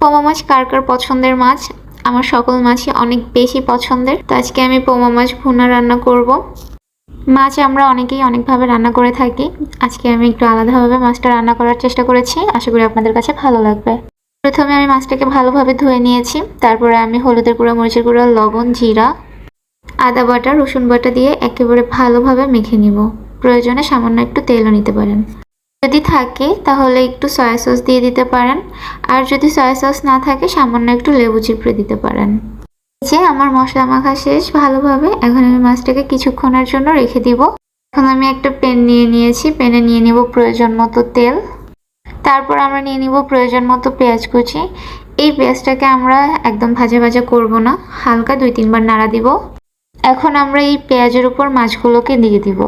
পোমা মাছ কার কার পছন্দের মাছ? আমার সকল মাছই অনেক বেশি পছন্দের। তো আজকে আমি পোমা মাছ ভুনা রান্না করব। মাছ আমরা অনেকেই অনেকভাবে রান্না করে থাকি। আজকে আমি একটু আলাদাভাবে মাছটা রান্না করার চেষ্টা করেছি। আশা করি আপনাদের কাছে ভালো লাগবে। প্রথমে আমি মাছটাকে ভালোভাবে ধুয়ে নিয়েছি। তারপরে আমি হলুদের গুঁড়া, মরিচের গুঁড়া, লবণ, জিরা, আদা বাটা, রসুন বাটা দিয়ে একেবারে ভালোভাবে মেখে নিব। প্রয়োজনে সামান্য একটু তেলও নিতে পারেন। যদি থাকে তাহলে একটু সয়া সস দিয়ে দিতে পারেন, আর যদি সয়া সস না থাকে সামান্য একটু লেবু চিপড়ে দিতে পারেন। যে আমার মশলা মাখা শেষ ভালোভাবে। এখন আমি মাছটাকে কিছুক্ষণের জন্য রেখে দিব। এখন আমি একটা প্যান নিয়ে নিয়েছি। প্যানে নিয়ে নিব প্রয়োজন মতো তেল। তারপর আমরা নিয়ে নিব প্রয়োজন মতো পেঁয়াজ কুচি। এই পেঁয়াজটাকে আমরা একদম ভাজা ভাজা করব না, হালকা 2-3 বার নাড়া দিব। এখন আমরা এই পেঁয়াজের উপর মাছগুলোকে দিয়ে দিব।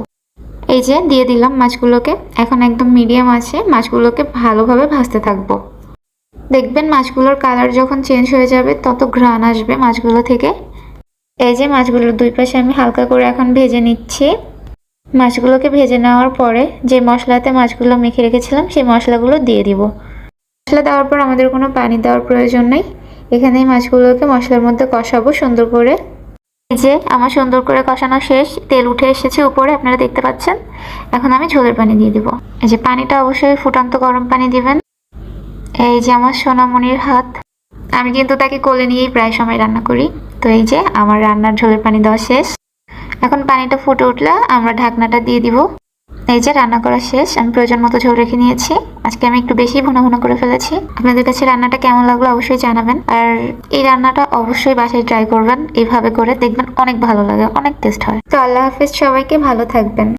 এই যে দিয়ে দিলাম মাছগুলোকে। এখন একদম মিডিয়াম আছে মাছগুলোকে ভালোভাবে ভাজতে থাকবো। দেখবেন মাছগুলোর কালার যখন চেঞ্জ হয়ে যাবে তত ঘ্রাণ আসবে মাছগুলো থেকে। এই যে মাছগুলোর দুই পাশে আমি হালকা করে এখন ভেজে নিচ্ছি। মাছগুলোকে ভেজে নেওয়ার পরে যে মশলাতে মাছগুলো মেখে রেখেছিলাম সেই মশলাগুলো দিয়ে দিব। মশলা দেওয়ার পর আমাদের কোনো পানি দেওয়ার প্রয়োজন নেই। এখানে মাছগুলোকে মশলার মধ্যে কষাবো সুন্দর করে। এই যে আমার সুন্দর করে কষানো শেষ, তেল উঠে এসেছে উপরে, আপনারা দেখতে পাচ্ছেন। এখন আমি ঝোলের পানি দিয়ে দিব। এই যে পানিটা অবশ্যই ফুটন্ত গরম পানি দিবেন। এই যে আমার সোনামণির হাত, আমি কিন্তু তাকে কোলে নিয়েই প্রায় সময় রান্না করি। তো এই যে আমার রান্নার ঝোলের পানি দেওয়া শেষ। এখন পানিটা ফুটে উঠলে আমরা ঢাকনাটা দিয়ে দিব। এই যে রান্না করা শেষ। আমি প্রয়োজন মতো ঝোল রেখে নিয়েছি। আজকে আমি একটু বেশি ভুনা ভুনা করে ফেলেছি। আপনাদের কাছে রান্নাটা কেমন লাগলো অবশ্যই জানাবেন। আর এই রান্নাটা অবশ্যই বাসায় ট্রাই করবেন। এইভাবে করে দেখবেন অনেক ভালো লাগে, অনেক টেস্ট হয়। তো আল্লাহ হাফেজ, সবাইকে ভালো থাকবেন।